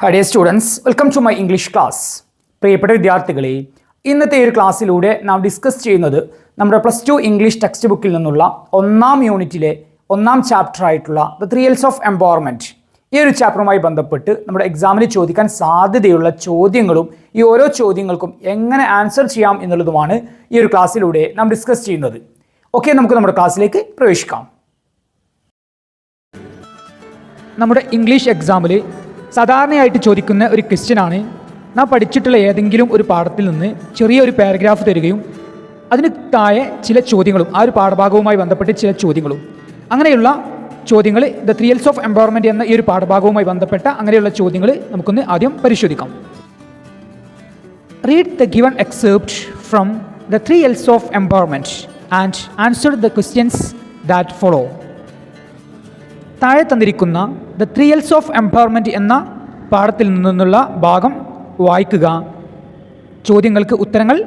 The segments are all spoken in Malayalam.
Hi dear students, welcome to my English class. പ്രിയപ്പെട്ട വിദ്യാർത്ഥികളെ, ഇന്നത്തെ ഒരു ക്ലാസ്സിലൂടെ നാം ഡിസ്കസ് ചെയ്യുന്നത് നമ്മുടെ +2 ഇംഗ്ലീഷ് ടെക്സ്റ്റ് ബുക്കിൽ നിന്നുള്ള ഒന്നാം യൂണിറ്റിലെ ഒന്നാം ചാപ്റ്റർ ആയിട്ടുള്ള ദ 3 L's ഓഫ് എംപവർമെൻറ്റ്. ഈ ഒരു ചാപ്റ്ററുമായി ബന്ധപ്പെട്ട് നമ്മുടെ എക്സാമിന് ചോദിക്കാൻ സാധ്യതയുള്ള ചോദ്യങ്ങളും ഈ ഓരോ ചോദ്യങ്ങൾക്കും എങ്ങനെ ആൻസർ ചെയ്യാം എന്നുള്ളതുമാണ് ഈ ഒരു ക്ലാസ്സിലൂടെ നാം ഡിസ്കസ് ചെയ്യുന്നത്. ഓക്കെ, നമുക്ക് നമ്മുടെ ക്ലാസ്സിലേക്ക് പ്രവേശിക്കാം. നമ്മുടെ ഇംഗ്ലീഷ് എക്സാമിൽ സാധാരണയായിട്ട് ചോദിക്കുന്ന ഒരു ക്വസ്റ്റ്യനാണ്, നാം പഠിച്ചിട്ടുള്ള ഏതെങ്കിലും ഒരു പാഠത്തിൽ നിന്ന് ചെറിയൊരു പാരഗ്രാഫ് തരികയും അതിന് താഴെ ചില ചോദ്യങ്ങളും ആ ഒരു പാഠഭാഗവുമായി ബന്ധപ്പെട്ട് ചില ചോദ്യങ്ങളും, അങ്ങനെയുള്ള ചോദ്യങ്ങൾ ദ 3 L's ഓഫ് എംപവർമെൻറ്റ് എന്ന ഈ ഒരു പാഠഭാഗവുമായി ബന്ധപ്പെട്ട അങ്ങനെയുള്ള ചോദ്യങ്ങൾ നമുക്കൊന്ന് ആദ്യം പരിശോധിക്കാം. Read the given except from the 3 L's of empowerment and answer the questions that follow. താഴെ തന്നിരിക്കുന്ന ദ 3 L's ഓഫ് എംപവർമെൻറ്റ് എന്ന പാഠത്തിൽ നിന്നുള്ള ഭാഗം വായിക്കുക, ചോദ്യങ്ങൾക്ക് ഉത്തരങ്ങൾ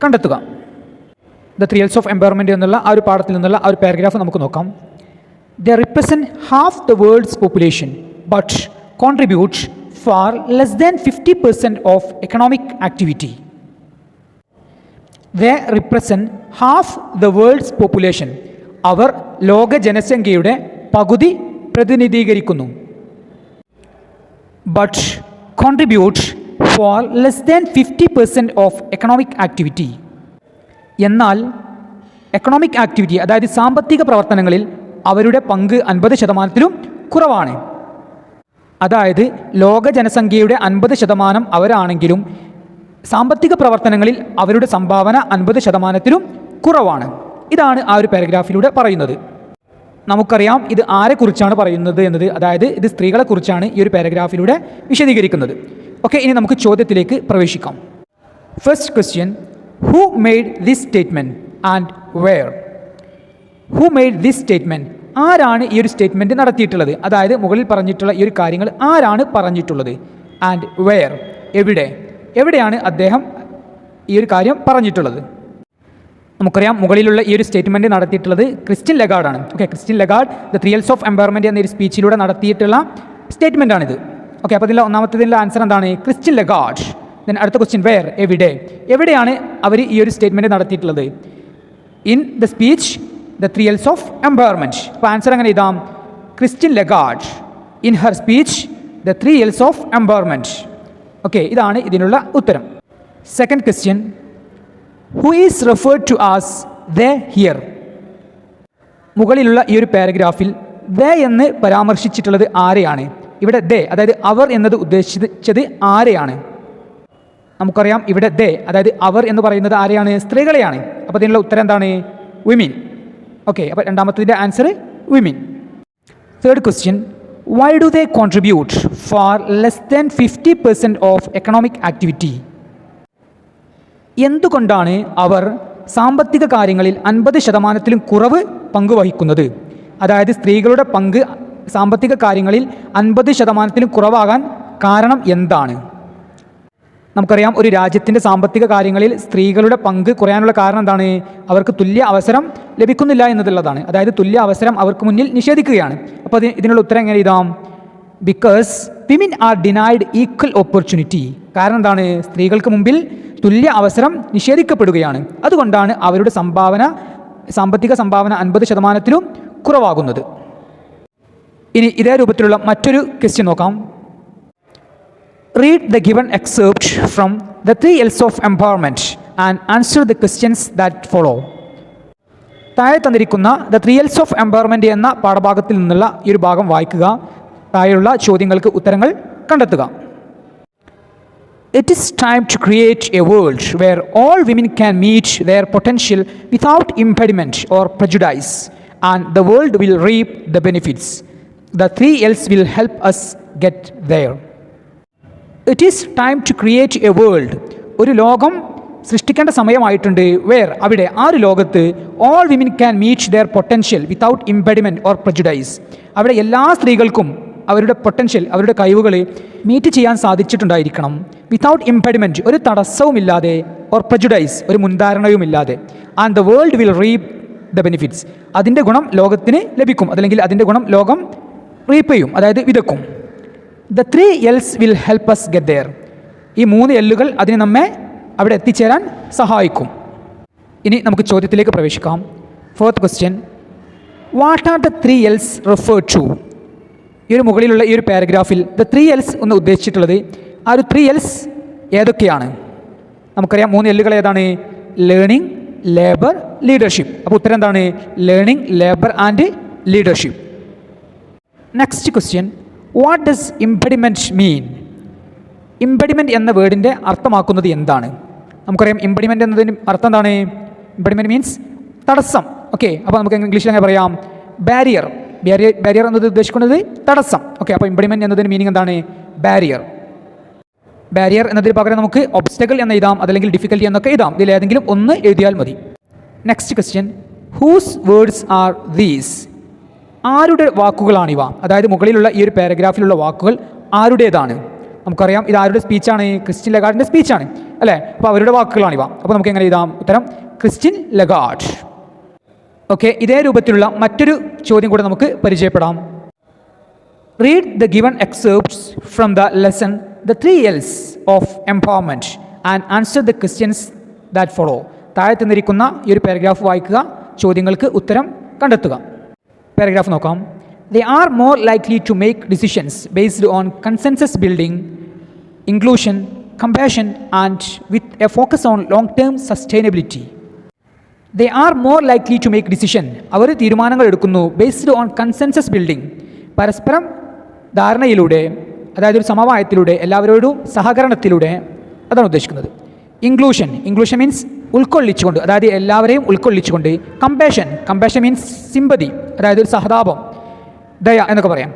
കണ്ടെത്തുക. ദ 3 L's ഓഫ് എംപവർമെൻറ്റ് എന്നുള്ള ആ ഒരു പാഠത്തിൽ നിന്നുള്ള ആ ഒരു പാരഗ്രാഫ് നമുക്ക് നോക്കാം. They represent half the world's population but contribute far less than 50% of economic activity. They represent half the world's population. അവർ ലോക ജനസംഖ്യയുടെ പകുതി പ്രതിനിധീകരിക്കുന്നു. But contribute far less than 50% of economic activity. എന്നാൽ എക്കണോമിക് ആക്ടിവിറ്റി, അതായത് സാമ്പത്തിക പ്രവർത്തനങ്ങളിൽ അവരുടെ പങ്ക് 50%-ലും കുറവാണ്. അതായത് ലോക ജനസംഖ്യയുടെ 50% അവരാണെങ്കിലും സാമ്പത്തിക പ്രവർത്തനങ്ങളിൽ അവരുടെ സംഭാവന 50%-ലും കുറവാണ്. ഇതാണ് ആ ഒരു പാരഗ്രാഫിലൂടെ പറയുന്നത്. നമുക്കറിയാം ഇത് ആരെക്കുറിച്ചാണ് പറയുന്നത് എന്നത്, അതായത് ഇത് സ്ത്രീകളെക്കുറിച്ചാണ് ഈ ഒരു പാരഗ്രാഫിലൂടെ വിശദീകരിക്കുന്നത്. ഓക്കെ, ഇനി നമുക്ക് ചോദ്യത്തിലേക്ക് പ്രവേശിക്കാം. First question, who made this statement and where? Who made this statement? ആരാണ് ഈ ഒരു സ്റ്റേറ്റ്മെൻറ്റ് നടത്തിയിട്ടുള്ളത്? അതായത് മുകളിൽ പറഞ്ഞിട്ടുള്ള ഈ ഒരു കാര്യങ്ങൾ ആരാണ് പറഞ്ഞിട്ടുള്ളത്? ആൻഡ് വെയർ, എവിടെയാണ് അദ്ദേഹം ഈ ഒരു കാര്യം പറഞ്ഞിട്ടുള്ളത്? നമുക്കറിയാം മുകളിലുള്ള ഈ ഒരു സ്റ്റേറ്റ്മെൻറ്റ് നടത്തിയിട്ടുള്ളത് ക്രിസ്റ്റ്യൻ ലഗാർഡാണ്. Okay, Christine Lagarde the 3 L's of empowerment എന്നൊരു സ്പീച്ചിലൂടെ നടത്തിയിട്ടുള്ള സ്റ്റേറ്റ്മെൻറ്റാണിത്. ഓക്കെ, അപ്പോൾ ഇതിൽ ഒന്നാമത്തേതിൻ്റെ ആൻസർ എന്താണ്? Christine Lagarde. ദെൻ അടുത്ത ക്വസ്റ്റ്യൻ, വെയർ, എവിടെയാണ് അവർ ഈ ഒരു സ്റ്റേറ്റ്മെൻറ്റ് നടത്തിയിട്ടുള്ളത്? In the speech the 3 L's of empowerment. അപ്പോൾ ആൻസർ എങ്ങനെ എഴുതാം? Christine Lagarde in her speech the 3 L's of empowerment. Okay, ഇതാണ് ഇതിനുള്ള ഉത്തരം. Second question, who is referred to as they here? മുകളിലുള്ള ഈ ഒരു പാരഗ്രാഫിൽ ദേ എന്ന് പരാമർശിച്ചിട്ടുള്ളത് ആരെയാണ്? ഇവിടെ ദേ, അതായത് അവർ എന്നത് ഉദ്ദേശിച്ചത് ആരെയാണ്? നമുക്കറിയാം ഇവിടെ ദേ, അതായത് അവർ എന്ന് പറയുന്നത് ആരെയാണ്? സ്ത്രീകളെയാണ്. അപ്പോൾ ഇതിനുള്ള ഉത്തരം എന്താണ്? വിമിൻ. ഓക്കെ, അപ്പോൾ രണ്ടാമത്തതിൻ്റെ answer women. Third question, why do they contribute far less than 50% of economic activity? എന്തുകൊണ്ടാണ് അവർ സാമ്പത്തിക കാര്യങ്ങളിൽ 50%-ലും കുറവ് പങ്കുവഹിക്കുന്നത്? അതായത് സ്ത്രീകളുടെ പങ്ക് സാമ്പത്തിക കാര്യങ്ങളിൽ 50%-ലും കുറവാകാൻ കാരണം എന്താണ്? നമുക്കറിയാം ഒരു രാജ്യത്തിൻ്റെ സാമ്പത്തിക കാര്യങ്ങളിൽ സ്ത്രീകളുടെ പങ്ക് കുറയാനുള്ള കാരണം എന്താണ്? അവർക്ക് തുല്യ അവസരം ലഭിക്കുന്നില്ല എന്നുള്ളതാണ്. അതായത് തുല്യ അവസരം അവർക്ക് മുന്നിൽ നിഷേധിക്കുകയാണ്. അപ്പോൾ ഇതിനുള്ള ഉത്തരം എങ്ങനെ എഴുതാം? Because women are denied equal opportunity. കാരണം എന്താണ്? സ്ത്രീകൾക്ക് മുമ്പിൽ തുല്യ അവസരം നിഷേധിക്കപ്പെടുകയാണ്. അതുകൊണ്ടാണ് അവരുടെ സാമ്പത്തിക സംഭാവന 50%-ലും കുറവാകുന്നത്. ഇനി ഇതേ രൂപത്തിലുള്ള മറ്റൊരു ക്വസ്റ്റ്യൻ നോക്കാം. Read the given except from the 3 L's of empowerment and answer the questions that follow. താഴെ തന്നിരിക്കുന്ന ദ 3 L's ഓഫ് എംപവർമെൻറ്റ് എന്ന പാഠഭാഗത്തിൽ നിന്നുള്ള ഈ ഒരു ഭാഗം വായിക്കുക, താഴെയുള്ള ചോദ്യങ്ങൾക്ക് ഉത്തരങ്ങൾ കണ്ടെത്തുക. It is time to create a world where all women can meet their potential without impediment or prejudice, and the world will reap the benefits. The 3 L's will help us get there. It is time to create a world. ഒരു ലോകം സൃഷ്ടിക്കേണ്ട സമയമായിട്ടുണ്ട്. വേർ, അവിടെ ആ ഒരു ലോകത്ത് all women can meet their potential without impediment or prejudice. അവിടെ എല്ലാ സ്ത്രീകൾക്കും അവരുടെ പൊട്ടൻഷ്യൽ, അവരുടെ കഴിവുകൾ മീറ്റ് ചെയ്യാൻ സാധിച്ചിട്ടുണ്ടായിരിക്കണം. വിത്തൗട്ട് ഇംപെഡിമെൻറ്റ്, ഒരു തടസ്സവുമില്ലാതെ, ഓർ പ്രജുഡൈസ്, ഒരു മുൻധാരണയുമില്ലാതെ. And the world will reap the benefits, അതിൻ്റെ ഗുണം ലോകത്തിന് ലഭിക്കും, അതല്ലെങ്കിൽ അതിൻ്റെ ഗുണം ലോകം റീപ്പ് ചെയ്യും, അതായത് വിതക്കും. The 3 L's will help us get there. ഈ 3 എല്ലുകൾ അതിന് നമ്മെ അവിടെ എത്തിച്ചേരാൻ സഹായിക്കും. ഇനി നമുക്ക് ചോദ്യത്തിലേക്ക് പ്രവേശിക്കാം. Fourth question, what are the 3 L's referred to? ഈ ഒരു മുകളിലുള്ള ഈ ഒരു പാരഗ്രാഫിൽ ദ 3 L's ഒന്ന് ഉദ്ദേശിച്ചിട്ടുള്ളത് ആ ഒരു 3 L's ഏതൊക്കെയാണ്? നമുക്കറിയാം 3 എല്ലുകൾ ഏതാണ്? Learning, labour, leadership. അപ്പോൾ ഉത്തരം എന്താണ്? Learning, labour and leadership. Next question, what does impediment mean? Impediment എന്ന വേർഡിൻ്റെ അർത്ഥമാക്കുന്നത് എന്താണ്? നമുക്കറിയാം ഇംപെഡിമെൻറ്റ് എന്നതിന് അർത്ഥം എന്താണ്? ഇംപെഡിമെൻറ്റ് മീൻസ് തടസ്സം. ഓക്കെ, അപ്പോൾ നമുക്ക് ഇംഗ്ലീഷിൽ എങ്ങനെ പറയാം? ബാരിയർ. ബാരിയർ എന്നത് ഉദ്ദേശിക്കുന്നത് തടസ്സം. ഓക്കെ, അപ്പോൾ ഇംപെഡിമെൻറ്റ് എന്നതിന് മീനിങ് എന്താണ്? ബാരിയർ. ബാരിയർ എന്നതിന് പകരം നമുക്ക് ഒബ്സ്റ്റക്കിൾ എന്ന് എഴുതാം, അതല്ലെങ്കിൽ ഡിഫിക്കൽറ്റി എന്നൊക്കെ എഴുതാം. ഇതിലേതെങ്കിലും ഒന്ന് എഴുതിയാൽ മതി. Next question, whose words are these? ആരുടെ വാക്കുകളാണിവ? അതായത് മുകളിലുള്ള ഈ ഒരു പാരഗ്രാഫിലുള്ള വാക്കുകൾ ആരുടേതാണ്? നമുക്കറിയാം ഇത് ആരുടെ സ്പീച്ചാണ്? ക്രിസ്റ്റിൻ ലഗാർഡിൻ്റെ സ്പീച്ചാണ് അല്ലേ? അപ്പോൾ അവരുടെ വാക്കുകളാണിവ. അപ്പോൾ നമുക്ക് എങ്ങനെ എഴുതാം? ഉത്തരം ക്രിസ്റ്റിൻ ലഗാർഡ്. ഓക്കെ, ഇതേ രൂപത്തിലുള്ള മറ്റൊരു ചോദ്യം കൂടെ നമുക്ക് പരിചയപ്പെടാം. Read the given excerpts from the lesson the 3 L's of empowerment and answer the questions that follow. താഴെ തന്നിരിക്കുന്ന ഈ ഒരു പാരഗ്രാഫ് വായിക്കുക, ചോദ്യങ്ങൾക്ക് ഉത്തരം കണ്ടെത്തുക. പാരഗ്രാഫ് നോക്കാം. They are more likely to make decisions based on consensus building, inclusion, compassion and with a focus on long term sustainability. They are more likely to make decision. അവർ തീരുമാനങ്ങൾ എടുക്കുന്നു ബേസ്ഡ് ഓൺ കൺസെൻസസ് ബിൽഡിംഗ്, പരസ്പരം ധാരണയിലൂടെ, അതായത് ഒരു സമവായത്തിലൂടെ, എല്ലാവരോടും സഹകരണത്തിലൂടെ. അതാണ് ഉദ്ദേശിക്കുന്നത്. ഇൻക്ലൂഷൻ. ഇൻക്ലൂഷൻ മീൻസ് ഉൾക്കൊള്ളിച്ചുകൊണ്ട്, അതായത് എല്ലാവരെയും ഉൾക്കൊള്ളിച്ചുകൊണ്ട്. കമ്പാഷൻ മീൻസ് സിമ്പതി, അതായത് ഒരു സഹതാപം, ദയ എന്നൊക്കെ പറയാം.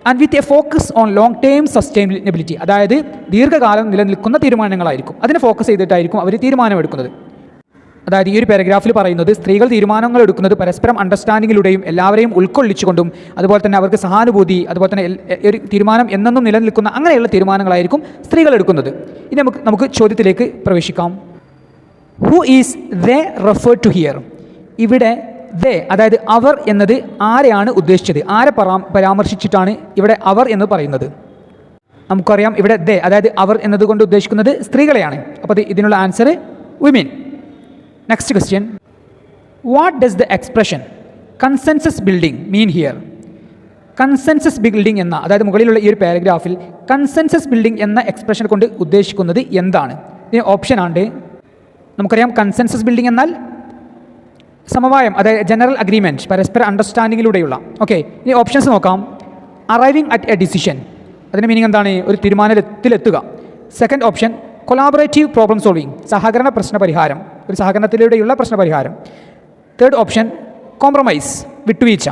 And with a focus on long term sustainability, അതായത് ദീർഘകാലം നിലനിൽക്കുന്ന തീരുമാനങ്ങളായിരിക്കും. അതിനെ ഫോക്കസ് ചെയ്തിട്ടായിരിക്കും അവർ തീരുമാനമെടുക്കുന്നത്. അതായത് ഈ ഒരു പാരഗ്രാഫിൽ പറയുന്നത് സ്ത്രീകൾ തീരുമാനങ്ങൾ എടുക്കുന്നത് പരസ്പരം അണ്ടർസ്റ്റാൻഡിങ്ങിലൂടെയും എല്ലാവരെയും ഉൾക്കൊള്ളിച്ചുകൊണ്ടും, അതുപോലെ തന്നെ അവർക്ക് സഹാനുഭൂതി, അതുപോലെ തന്നെ ഒരു തീരുമാനം എന്നെന്നും നിലനിൽക്കുന്ന അങ്ങനെയുള്ള തീരുമാനങ്ങളായിരിക്കും സ്ത്രീകൾ എടുക്കുന്നത്. ഇനി നമുക്ക് ചോദ്യത്തിലേക്ക് പ്രവേശിക്കാം. Who is they referred to here? ഇവിടെ ദേ, അതായത് അവർ എന്നത് ആരെയാണ് ഉദ്ദേശിച്ചത്? ആരെ പരാമർശിച്ചിട്ടാണ് ഇവിടെ അവർ എന്ന് പറയുന്നത്? നമുക്കറിയാം ഇവിടെ ദേ, അതായത് അവർ എന്നതുകൊണ്ട് ഉദ്ദേശിക്കുന്നത് സ്ത്രീകളെയാണ്. അപ്പോൾ ഇതിനുള്ള answer women. Next question, what does the expression consensus building mean here? Consensus building എന്ന, അതായത് മുകളിലുള്ള ഈ ഒരു പാരഗ്രാഫിൽ കൺസെൻസസ് ബിൽഡിംഗ് എന്ന എക്സ്പ്രഷൻ കൊണ്ട് ഉദ്ദേശിക്കുന്നത് എന്താണ്? ഇതിന് ഓപ്ഷൻ ആണ്. നമുക്കറിയാം കൺസെൻസസ് ബിൽഡിംഗ് എന്നാൽ സമവായം, അതായത് ജനറൽ അഗ്രിമെൻറ്റ്, പരസ്പര അണ്ടർസ്റ്റാൻഡിങ്ങിലൂടെയുള്ള. ഓക്കെ, ഇനി ഓപ്ഷൻസ് നോക്കാം. അറൈവിങ് അറ്റ് എ ഡിസിഷൻ, അതിൻ്റെ മീനിങ് എന്താണ്? ഒരു തീരുമാനത്തിലെത്തുക. Second option collaborative problem solving, സഹകരണ പ്രശ്നപരിഹാരം, ഒരു സഹകരണത്തിലൂടെയുള്ള പ്രശ്നപരിഹാരം. തേർഡ് ഓപ്ഷൻ കോംപ്രമൈസ്, വിട്ടുവീഴ്ച.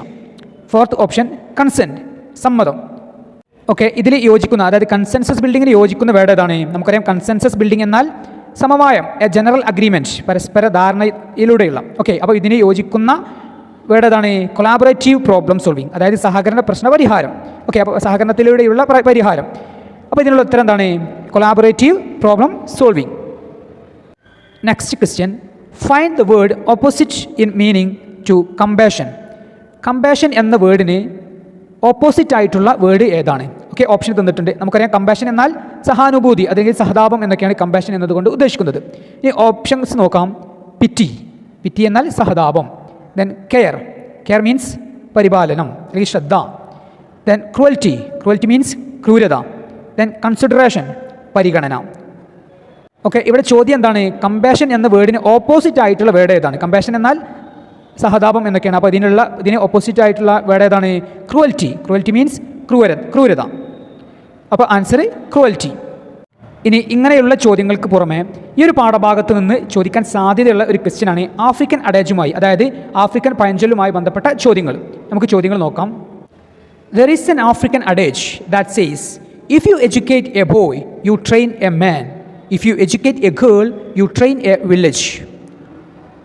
ഫോർത്ത് ഓപ്ഷൻ കൺസെൻറ്റ്, സമ്മതം. ഓക്കെ, ഇതിൽ യോജിക്കുന്ന, അതായത് കൺസെൻസസ് ബിൽഡിങ്ങിന് യോജിക്കുന്ന വേർഡ് ഏതാണ്? നമുക്കറിയാം കൺസെൻസസ് ബിൽഡിംഗ് എന്നാൽ സമവായം, എ ജനറൽ അഗ്രിമെൻറ്റ്, പരസ്പര ധാരണയിലൂടെയുള്ള. ഓക്കെ, അപ്പോൾ ഇതിന് യോജിക്കുന്ന വേർഡ് ഏതാണ്? കൊളാബറേറ്റീവ് പ്രോബ്ലം സോൾവിങ്, അതായത് സഹകരണ പ്രശ്നപരിഹാരം. ഓക്കെ, അപ്പോൾ സഹകരണത്തിലൂടെയുള്ള പരിഹാരം. അപ്പോൾ ഇതിനുള്ള ഉത്തരം എന്താണ്? Collaborative problem solving. Next question, find the word opposite in meaning to compassion. Compassion എന്ന വേർഡിന് ഓപ്പോസിറ്റ് ആയിട്ടുള്ള വേർഡ് ഏതാണ്? ഓക്കെ, ഓപ്ഷൻ തന്നിട്ടുണ്ട്. നമുക്കറിയാം കമ്പാഷൻ എന്നാൽ സഹാനുഭൂതി, അല്ലെങ്കിൽ സഹതാപം എന്നൊക്കെയാണ് കമ്പാഷൻ എന്നതുകൊണ്ട് ഉദ്ദേശിക്കുന്നത്. ഈ ഓപ്ഷൻസ് നോക്കാം. പിറ്റി എന്നാൽ സഹതാപം. ദെൻ കെയർ മീൻസ് പരിപാലനം അല്ലെങ്കിൽ ശ്രദ്ധ. ദെൻ ക്രൂവൽറ്റി മീൻസ് ക്രൂരത. ദെൻ കൺസിഡറേഷൻ, പരിഗണന. ഓക്കെ, ഇവിടെ ചോദ്യം എന്താണ്? കമ്പാഷൻ എന്ന വേർഡിന് ഓപ്പോസിറ്റ് ആയിട്ടുള്ള വേർഡ് ഏതാണ്? കമ്പാഷൻ എന്നാൽ സഹതാപം എന്നൊക്കെയാണ്. അപ്പോൾ ഇതിന് ഓപ്പോസിറ്റ് ആയിട്ടുള്ള വേർഡ് ഏതാണ്? ക്രൂവൽറ്റി മീൻസ് ക്രൂരത. അപ്പോൾ ആൻസർ ക്രൂവൽറ്റി. ഇനി ഇങ്ങനെയുള്ള ചോദ്യങ്ങൾക്ക് പുറമെ ഈ ഒരു പാഠഭാഗത്ത് നിന്ന് ചോദിക്കാൻ സാധ്യതയുള്ള ഒരു ക്വസ്റ്റ്യനാണ് ആഫ്രിക്കൻ അഡേജുമായി, അതായത് ആഫ്രിക്കൻ പഴഞ്ചൊല്ലുമായി ബന്ധപ്പെട്ട ചോദ്യങ്ങൾ. നമുക്ക് ചോദ്യങ്ങൾ നോക്കാം. There is an African adage that says, if you educate a boy, you train a man. If you educate a girl, you train a village.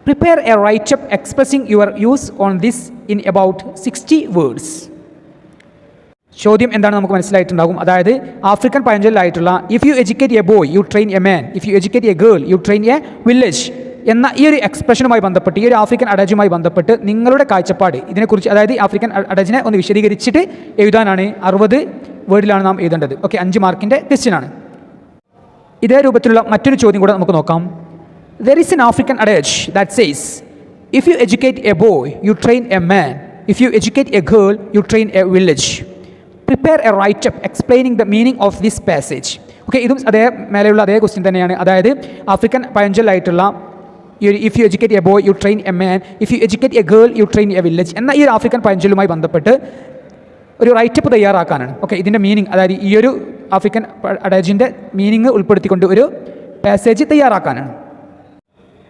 Prepare a write-up expressing your views on this in about 60 words. ചോദ്യം എന്താണ് നമുക്ക് മനസ്സിലായിട്ടുണ്ടാകും. അതായത് ആഫ്രിക്കൻ പഴഞ്ചൊല്ലായിട്ടുള്ള if you educate a boy you train a man, if you educate a girl you train a village എന്ന ഈ ഒരു എക്സ്പ്രഷനുമായി ബന്ധപ്പെട്ട്, ഈ ഒരു ആഫ്രിക്കൻ അഡേജുമായി ബന്ധപ്പെട്ട് നിങ്ങളുടെ കാഴ്ചപ്പാട് ഇതിനെക്കുറിച്ച്, അതായത് ആഫ്രിക്കൻ അഡേജിനെ ഒന്ന് വിശദീകരിച്ചിട്ട് എഴുതാനാണ് 60 വേർഡിലാണ് നാം എഴുതേണ്ടത്. ഓക്കെ, 5 മാർക്കിൻ്റെ ക്വസ്റ്റ്യനാണ്. ഇതേ രൂപത്തിലുള്ള മറ്റൊരു ചോദ്യം കൂടെ നമുക്ക് നോക്കാം. There is an African adage that says, if you educate a boy, you train a man. If you educate a girl, you train a village. Prepare a write-up explaining the meaning of this passage. Okay, ഇതും അതേ മേലെയുള്ള അതേ ക്വസ്റ്റ്യൻ തന്നെയാണ്. അതായത് ആഫ്രിക്കൻ പഴഞ്ചൊല്ലായിട്ടുള്ള if you educate a boy you train a man, if you educate a girl you train a village എന്ന ഈ ഒരു ആഫ്രിക്കൻ പഴഞ്ചൊല്ലുമായി ബന്ധപ്പെട്ട് ഒരു റൈറ്റപ്പ് തയ്യാറാക്കാനാണ്. ഓക്കെ, ഇതിൻ്റെ മീനിങ്, അതായത് ഈ ഒരു ആഫ്രിക്കൻ അഡേജിൻ്റെ മീനിങ് ഉൾപ്പെടുത്തിക്കൊണ്ട് ഒരു പാസേജ് തയ്യാറാക്കാനാണ്.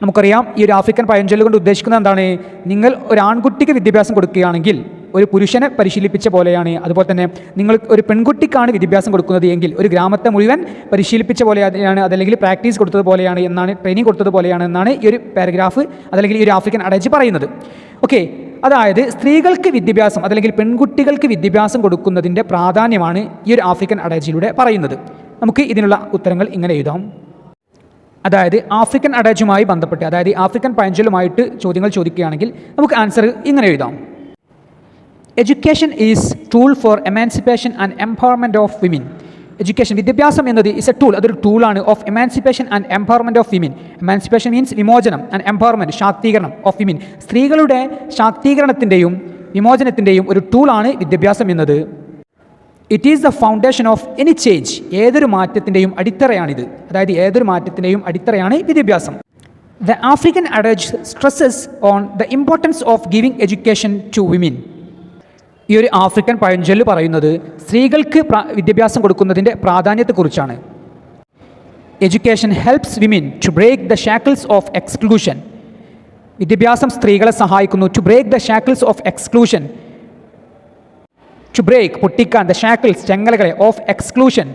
നമുക്കറിയാം, ഈ ഒരു ആഫ്രിക്കൻ പഴഞ്ചൊല്ല് കൊണ്ട് ഉദ്ദേശിക്കുന്നത് എന്താണ്? നിങ്ങൾ ഒരു ആൺകുട്ടിക്ക് വിദ്യാഭ്യാസം കൊടുക്കുകയാണെങ്കിൽ ഒരു പുരുഷനെ പരിശീലിപ്പിച്ച പോലെയാണ്. അതുപോലെ തന്നെ നിങ്ങൾ ഒരു പെൺകുട്ടിക്കാണ് വിദ്യാഭ്യാസം കൊടുക്കുന്നത് എങ്കിൽ ഒരു ഗ്രാമത്തെ മുഴുവൻ പരിശീലിപ്പിച്ച പോലെയാണ്, അതല്ലെങ്കിൽ പ്രാക്ടീസ് കൊടുത്തത് പോലെയാണ് എന്നാണ്, ട്രെയിനിങ് കൊടുത്തത് പോലെയാണ് എന്നാണ് ഈ ഒരു പാരഗ്രാഫ് അതല്ലെങ്കിൽ ഈ ഒരു ആഫ്രിക്കൻ അഡേജ് പറയുന്നത്. ഓക്കെ, അതായത് സ്ത്രീകൾക്ക് വിദ്യാഭ്യാസം അതല്ലെങ്കിൽ പെൺകുട്ടികൾക്ക് വിദ്യാഭ്യാസം കൊടുക്കുന്നതിൻ്റെ പ്രാധാന്യമാണ് ഈ ഒരു ആഫ്രിക്കൻ അഡേജിലൂടെ പറയുന്നത്. നമുക്ക് ഇതിനുള്ള ഉത്തരങ്ങൾ ഇങ്ങനെ എഴുതാം. അതായത് ആഫ്രിക്കൻ അഡേജുമായി ബന്ധപ്പെട്ട്, അതായത് ആഫ്രിക്കൻ പഴഞ്ചൊല്ലുമായിട്ട് ചോദ്യങ്ങൾ ചോദിക്കുകയാണെങ്കിൽ നമുക്ക് ആൻസർ ഇങ്ങനെ എഴുതാം. Education is tool for emancipation and empowerment of women. Education, വിദ്യാഭ്യാസം എന്നത് ഇസ് എ ടൂൾ, അതൊരു ടൂളാണ് of emancipation and empowerment of women. Emancipation means വിമോചനം, ആൻഡ് എംപവർമെൻറ്റ് ശാക്തീകരണം ഓഫ് വിമൻ. സ്ത്രീകളുടെ ശാക്തീകരണത്തിൻ്റെയും വിമോചനത്തിൻ്റെയും ഒരു ടൂളാണ് വിദ്യാഭ്യാസം എന്നത്. It is the foundation of any change. ഏതൊരു മാറ്റത്തിൻ്റെയും അടിത്തറയാണിത്, അതായത് ഏതൊരു മാറ്റത്തിൻ്റെയും അടിത്തറയാണ് വിദ്യാഭ്യാസം. The African adage stresses on the importance of giving education to women. ഈ ഒരു ആഫ്രിക്കൻ പഴഞ്ചൊല്ല് പറയുന്നത് സ്ത്രീകൾക്ക് വിദ്യാഭ്യാസം കൊടുക്കുന്നതിൻ്റെ പ്രാധാന്യത്തെക്കുറിച്ചാണ്. Education helps women to break the shackles of exclusion. വിദ്യാഭ്യാസം സ്ത്രീകളെ സഹായിക്കുന്നു to break the shackles of exclusion. To break, പൊട്ടിക്കാൻ, ദ ഷാക്കിൾസ്, ചെങ്ങലകളെ, ഓഫ് എക്സ്ക്ലൂഷൻ,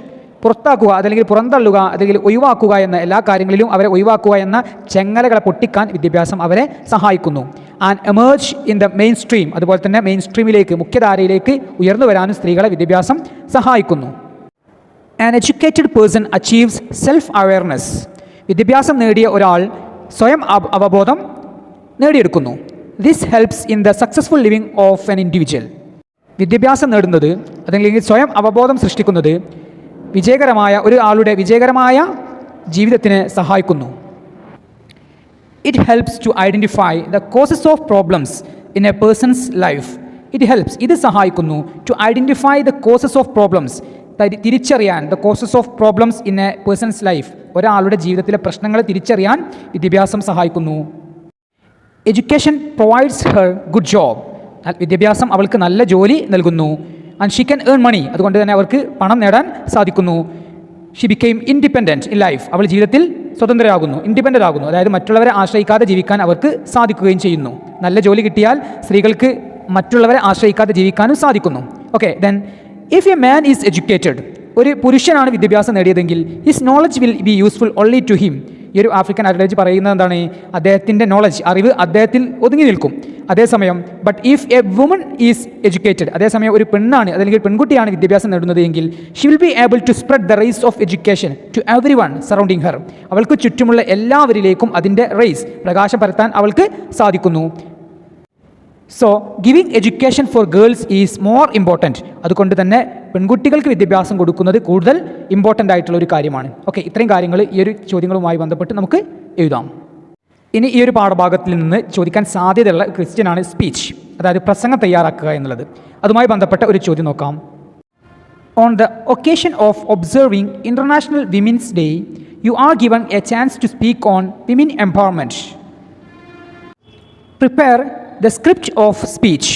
പുറത്താക്കുക അതല്ലെങ്കിൽ പുറന്തള്ളുക അല്ലെങ്കിൽ ഒഴിവാക്കുക എന്ന എല്ലാ കാര്യങ്ങളിലും അവരെ ഒഴിവാക്കുക എന്ന ചെങ്ങലകളെ പൊട്ടിക്കാൻ വിദ്യാഭ്യാസം അവരെ സഹായിക്കുന്നു. And emerge in the main stream, അതുപോലെ തന്നെ മെയിൻ സ്ട്രീമിലേക്ക്, മുഖ്യധാരയിലേക്ക് ഉയർന്നു വരാനും സ്ത്രീകളെ വിദ്യാഭ്യാസം സഹായിക്കുന്നു. An educated person achieves self awareness. വിദ്യാഭ്യാസം നേടിയ ഒരാൾ സ്വയം അവബോധം നേടിയെടുക്കുന്നു. This helps in the successful living of an individual. വിദ്യാഭ്യാസം നേടുന്നത് അതല്ലെങ്കിൽ സ്വയം അവബോധം സൃഷ്ടിക്കുന്നത് ഒരു ആളുടെ വിജയകരമായ ജീവിതത്തിന് സഹായിക്കുന്നു. It helps to identify the causes of problems in a person's life. It helps, ഇത് സഹായിക്കുന്നു, to identify the causes of problems, തിരിച്ചറിയാൻ, the causes of problems in a person's life, ഒരാളുടെ ജീവിതത്തിലെ പ്രശ്നങ്ങൾ തിരിച്ചറിയാൻ വിദ്യാഭ്യാസം സഹായിക്കുന്നു. Education provides her good job. വിദ്യാഭ്യാസം അവൾക്ക് നല്ല ജോലി നൽകുന്നു. And she can earn money, അതുകൊണ്ട് തന്നെ അവർക്ക് പണം നേടാൻ സാധിക്കുന്നു. She became independent in life, അവൾ ജീവിതത്തിൽ സ്വതന്ത്രരാകുന്നു, ഇൻഡിപെൻഡൻ്റ് ആകുന്നു, അതായത് മറ്റുള്ളവരെ ആശ്രയിക്കാതെ ജീവിക്കാൻ അവർക്ക് സാധിക്കുകയും ചെയ്യുന്നു. നല്ല ജോലി കിട്ടിയാൽ സ്ത്രീകൾക്ക് മറ്റുള്ളവരെ ആശ്രയിക്കാതെ ജീവിക്കാനും സാധിക്കുന്നു. Okay, then if a man is educated, ഒരു പുരുഷനാണ് വിദ്യാഭ്യാസം നേടിയതെങ്കിൽ his knowledge will be useful only to him. ഈ ഒരു ആഫ്രിക്കൻ അഡേജ് പറയുന്നത് എന്താണ്? അദ്ദേഹത്തിൻ്റെ നോളജ്, അറിവ് അദ്ദേഹത്തിൽ ഒതുങ്ങി നിൽക്കും. അതേസമയം but if a woman is educated, അതേസമയം ഒരു പെണ്ണാണ് അല്ലെങ്കിൽ പെൺകുട്ടിയാണ് വിദ്യാഭ്യാസം നേടുന്നത് എങ്കിൽ she will be able to spread the rays of education to everyone surrounding her. അവൾക്ക് ചുറ്റുമുള്ള എല്ലാവരിലേക്കും അതിൻ്റെ റേസ്, പ്രകാശം പരത്താൻ അവൾക്ക് സാധിക്കുന്നു. So giving education for girls is more important. അതുകൊണ്ട് തന്നെ പെൺകുട്ടികൾക്ക് വിദ്യാഭ്യാസം കൊടുക്കുന്നത് കൂടുതൽ ഇമ്പോർട്ടൻ്റ് ആയിട്ടുള്ള ഒരു കാര്യമാണ്. ഓക്കെ, ഇത്രയും കാര്യങ്ങൾ ഈ ഒരു ചോദ്യങ്ങളുമായി ബന്ധപ്പെട്ട് നമുക്ക് എഴുതാം. ഇനി ഈ ഒരു പാഠഭാഗത്തിൽ നിന്ന് ചോദിക്കാൻ സാധ്യതയുള്ള ക്വസ്റ്റ്യനാണ് സ്പീച്ച്, അതായത് പ്രസംഗം തയ്യാറാക്കുക എന്നുള്ളത്. അതുമായി ബന്ധപ്പെട്ട ഒരു ചോദ്യം നോക്കാം. On the occasion of observing international women's day you are given a chance to speak on women empowerment. Prepare the script of speech.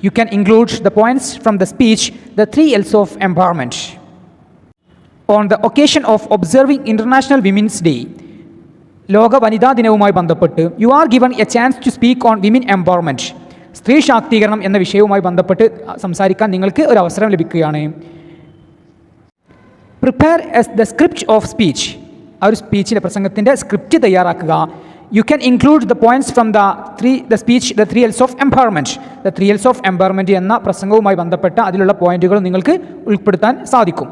You can include the points from the speech, the 3 L's of empowerment. On the occasion of observing International Women's Day, ലോക വനിതാ ദിനവുമായി ബന്ധപ്പെട്ട് you are given a chance to speak on women empowerment. സ്ത്രീ ശാക്തീകരണം എന്ന വിഷയവുമായി ബന്ധപ്പെട്ട് സംസാരിക്കാൻ നിങ്ങൾക്ക് ഒരു അവസരം ലഭിക്കുകയാണ്. Prepare the script of speech. ആ ഒരു സ്പീച്ചിൻ്റെ പ്രസംഗത്തിൻ്റെ സ്ക്രിപ്റ്റ് തയ്യാറാക്കുക. You can include the points from the speech, the 3 L's of empowerment. The 3 L's of empowerment എന്ന പ്രസംഗവുമായി ബന്ധപ്പെട്ട അതിലുള്ള പോയിന്റുകൾ നിങ്ങൾക്ക് ഉൾപ്പെടുത്താൻ സാധിക്കും.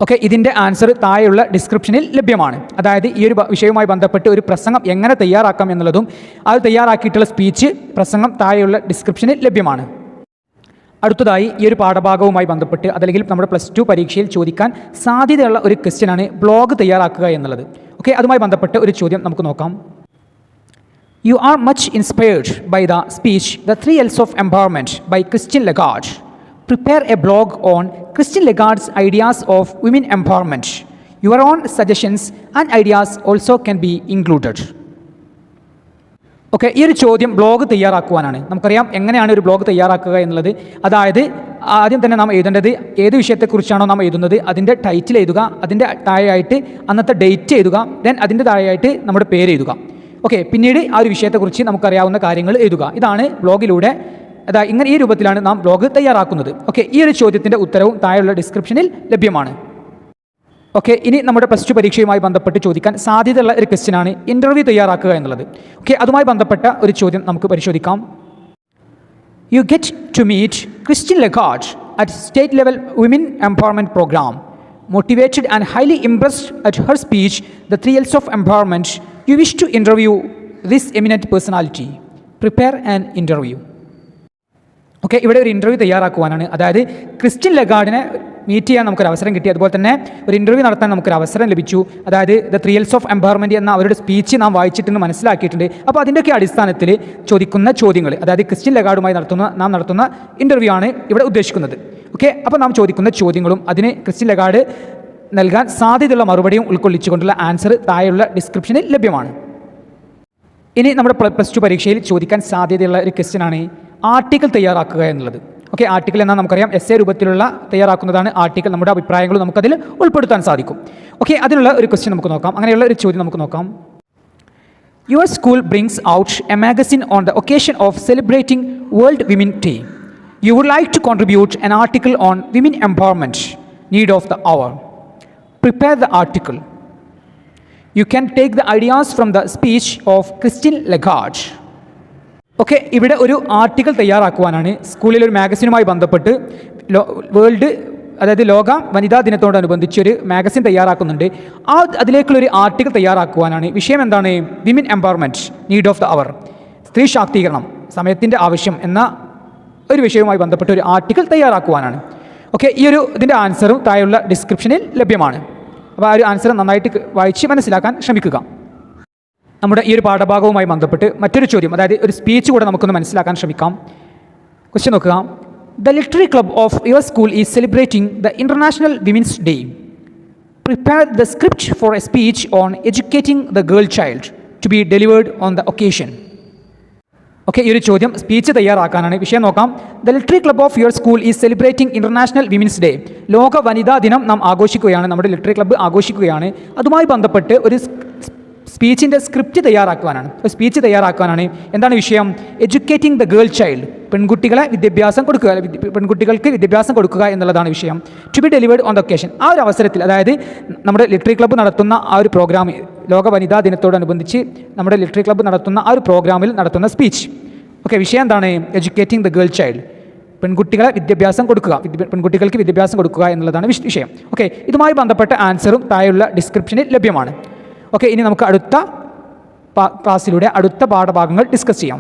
ഓക്കെ, ഇതിൻ്റെ ആൻസർ താഴെയുള്ള ഡിസ്ക്രിപ്ഷനിൽ ലഭ്യമാണ്. അതായത് ഈ ഒരു വിഷയവുമായി ബന്ധപ്പെട്ട് ഒരു പ്രസംഗം എങ്ങനെ തയ്യാറാക്കാം എന്നുള്ളതും അത് തയ്യാറാക്കിയിട്ടുള്ള സ്പീച്ച് പ്രസംഗം താഴെയുള്ള ഡിസ്ക്രിപ്ഷനിൽ ലഭ്യമാണ്. അടുത്തതായി ഈ ഒരു പാഠഭാഗവുമായി ബന്ധപ്പെട്ട് അതല്ലെങ്കിൽ നമ്മുടെ +2 പരീക്ഷയിൽ ചോദിക്കാൻ സാധ്യതയുള്ള ഒരു ക്വസ്റ്റ്യനാണ് ബ്ലോഗ് തയ്യാറാക്കുക എന്നുള്ളത്. ഓക്കെ, അതുമായി ബന്ധപ്പെട്ട് ഒരു ചോദ്യം നമുക്ക് നോക്കാം. You are much inspired by the speech the 3 L's of empowerment by Christine Lagarde. Prepare a blog on Christine Lagarde's ideas of women empowerment. Your own suggestions and ideas also can be included. Okay, ഈ ഒരു ചോദ്യം ബ്ലോഗ് തയ്യാറാക്കുവാനാണ്. നമുക്കറിയാം എങ്ങനെയാണ് ഒരു ബ്ലോഗ് തയ്യാറാക്കുക എന്നുള്ളത്. അതായത് ആദ്യം തന്നെ നാം എഴുതേണ്ടത് ഏത് വിഷയത്തെക്കുറിച്ചാണോ നാം എഴുതുന്നത് അതിൻ്റെ ടൈറ്റിൽ എഴുതുക, അതിൻ്റെ താഴെയായിട്ട് അന്നത്തെ ഡേറ്റ് എഴുതുക, ദെൻ അതിൻ്റെ താഴെയായിട്ട് നമ്മുടെ പേര് എഴുതുക. ഓക്കെ, പിന്നീട് ആ ഒരു വിഷയത്തെക്കുറിച്ച് നമുക്കറിയാവുന്ന കാര്യങ്ങൾ എഴുതുക. ഇതാണ് ബ്ലോഗിലൂടെ ഇങ്ങനെ ഈ രൂപത്തിലാണ് നാം ബ്ലോഗ് തയ്യാറാക്കുന്നത്. ഓക്കെ, ഈ ഒരു ചോദ്യത്തിൻ്റെ ഉത്തരവും താഴെയുള്ള ഡിസ്ക്രിപ്ഷനിൽ ലഭ്യമാണ്. ഓക്കെ, ഇനി നമ്മുടെ +2 പരീക്ഷയുമായി ബന്ധപ്പെട്ട് ചോദിക്കാൻ സാധ്യതയുള്ള ഒരു ക്വസ്റ്റ്യനാണ് ഇൻ്റർവ്യൂ തയ്യാറാക്കുക എന്നുള്ളത്. ഓക്കെ, അതുമായി ബന്ധപ്പെട്ട ഒരു ചോദ്യം നമുക്ക് പരിശോധിക്കാം. You get to meet Christine Lagarde at state level women empowerment program. Motivated and highly impressed at her speech the 3 L's of empowerment, you wish to interview this eminent personality. Prepare an interview. Okay, ഇവിടെ ഒരു ഇൻ്റർവ്യൂ തയ്യാറാക്കുവാനാണ്. അതായത് ക്രിസ്റ്റ്യൻ ലഗാർഡിനെ മീറ്റ് ചെയ്യാൻ നമുക്കൊരു അവസരം കിട്ടി, അതുപോലെ തന്നെ ഒരു ഇൻ്റർവ്യൂ നടത്താൻ നമുക്കൊരു അവസരം ലഭിച്ചു. അതായത് ദ 3 L's ഓഫ് എംപവർമെൻറ്റ് എന്ന അവരുടെ സ്പീച്ച് നാം വായിച്ചിട്ടുണ്ട്, മനസ്സിലാക്കിയിട്ടുണ്ട്. അപ്പോൾ അതിൻ്റെയൊക്കെ അടിസ്ഥാനത്തിൽ ചോദിക്കുന്ന ചോദ്യങ്ങൾ, അതായത് ക്രിസ്റ്റ്യൻ ലഗാർഡുമായി നാം നടത്തുന്ന ഇൻ്റർവ്യൂ ആണ് ഇവിടെ ഉദ്ദേശിക്കുന്നത്. ഓക്കെ, അപ്പോൾ നാം ചോദിക്കുന്ന ചോദ്യങ്ങളും അതിന് ക്രിസ്റ്റ്യൻ ലഗാർഡ് നൽകാൻ സാധ്യതയുള്ള മറുപടിയും ഉൾക്കൊള്ളിച്ചുകൊണ്ടുള്ള ആൻസർ താഴെയുള്ള ഡിസ്ക്രിപ്ഷനിൽ ലഭ്യമാണ്. ഇനി നമ്മുടെ +2 പരീക്ഷയിൽ ചോദിക്കാൻ സാധ്യതയുള്ള ഒരു ക്വസ്റ്റ്യനാണ് ആർട്ടിക്കിൾ തയ്യാറാക്കുക എന്നുള്ളത്. ഓക്കെ, ആർട്ടിക്കിൾ എന്നാൽ നമുക്കറിയാം എസ്സേ രൂപത്തിലുള്ള തയ്യാറാക്കുന്നതാണ് ആർട്ടിക്കിൾ. നമ്മുടെ അഭിപ്രായങ്ങൾ നമുക്കതിൽ ഉൾപ്പെടുത്താൻ സാധിക്കും. ഓക്കെ, അതിനുള്ള ഒരു ക്വസ്റ്റ്യൻ നമുക്ക് നോക്കാം. അങ്ങനെയുള്ള ഒരു ചോദ്യം നമുക്ക് നോക്കാം. Your school brings out a magazine on the occasion of celebrating world women day. You would like to contribute an article on women empowerment, need of the hour. Prepare the article. You can take the ideas from the speech of Christine Lagarde. Okay, ഇവിടെ ഒരു ആർട്ടിക്കിൾ തയ്യാറാക്കുവാനാണ്. സ്കൂളിലൊരു മാഗസിനുമായി ബന്ധപ്പെട്ട് അതായത് ലോക വനിതാ ദിനത്തോടനുബന്ധിച്ച് ഒരു മാഗസിൻ തയ്യാറാക്കുന്നുണ്ട്. അതിലേക്കുള്ളൊരു ആർട്ടിക്കിൾ തയ്യാറാക്കുവാനാണ്. വിഷയം എന്താണ്? Women empowerment, need of the hour. സ്ത്രീ ശാക്തീകരണം, സമയത്തിൻ്റെ ആവശ്യം എന്ന ഒരു വിഷയവുമായി ബന്ധപ്പെട്ട് ഒരു ആർട്ടിക്കിൾ തയ്യാറാക്കുവാനാണ്. ഓക്കെ, ഇതിൻ്റെ ആൻസറും താഴെയുള്ള ഡിസ്ക്രിപ്ഷനിൽ ലഭ്യമാണ്. അപ്പോൾ ആ ഒരു ആൻസർ നന്നായിട്ട് വായിച്ച് മനസ്സിലാക്കാൻ ശ്രമിക്കുക. നമ്മുടെ ഈ ഒരു പാഠഭാഗവുമായി ബന്ധപ്പെട്ട് മറ്റൊരു ചോദ്യം, അതായത് ഒരു സ്പീച്ച് കൂടെ നമുക്കൊന്ന് മനസ്സിലാക്കാൻ ശ്രമിക്കാം. ക്വസ്റ്റ്യൻ നോക്കുക. The literary club of your school is celebrating the international women's day. Prepare the script for a speech on educating the girl child to be delivered on the occasion. Okay, ഈ ഒരു ചോദ്യം സ്പീച്ച് തയ്യാറാക്കാനാണ്. വിഷയം നോക്കാം. The literary club of your school is celebrating international women's day. ലോക വനിതാ ദിനം നാം ആഘോഷിക്കുകയാണ്, നമ്മുടെ ലിറ്റററി ക്ലബ്ബ് ആഘോഷിക്കുകയാണ്. അതുമായി ബന്ധപ്പെട്ട് ഒരു സ്പീച്ചിൻ്റെ സ്ക്രിപ്റ്റ് തയ്യാറാക്കുവാനാണ്. ഒരു സ്പീച്ച് തയ്യാറാക്കുവാനാണ്. എന്താണ് വിഷയം? Educating the girl child. പെൺകുട്ടികൾക്ക് വിദ്യാഭ്യാസം കൊടുക്കുക എന്നുള്ളതാണ് വിഷയം. To be delivered on the occasion. ആ ഒരു അവസരത്തിൽ, അതായത് നമ്മുടെ ലിറ്റററി ക്ലബ്ബ് നടത്തുന്ന ആ ഒരു പ്രോഗ്രാം, ലോക വനിതാ ദിനത്തോടനുബന്ധിച്ച് നമ്മുടെ ലിറ്റററി ക്ലബ്ബ് നടത്തുന്ന ആ ഒരു പ്രോഗ്രാമിൽ നടത്തുന്ന സ്പീച്ച്. ഓക്കെ, വിഷയം എന്താണ്? Educating the girl child. പെൺകുട്ടികൾക്ക് വിദ്യാഭ്യാസം കൊടുക്കുക എന്നുള്ളതാണ് വിഷയം. ഓക്കെ, ഇതുമായി ബന്ധപ്പെട്ട ആൻസറും താഴെയുള്ള ഡിസ്ക്രിപ്ഷനിൽ ലഭ്യമാണ്. ഓക്കെ, ഇനി നമുക്ക് അടുത്ത ക്ലാസ്സിലൂടെ അടുത്ത പാഠഭാഗങ്ങൾ ഡിസ്കസ് ചെയ്യാം.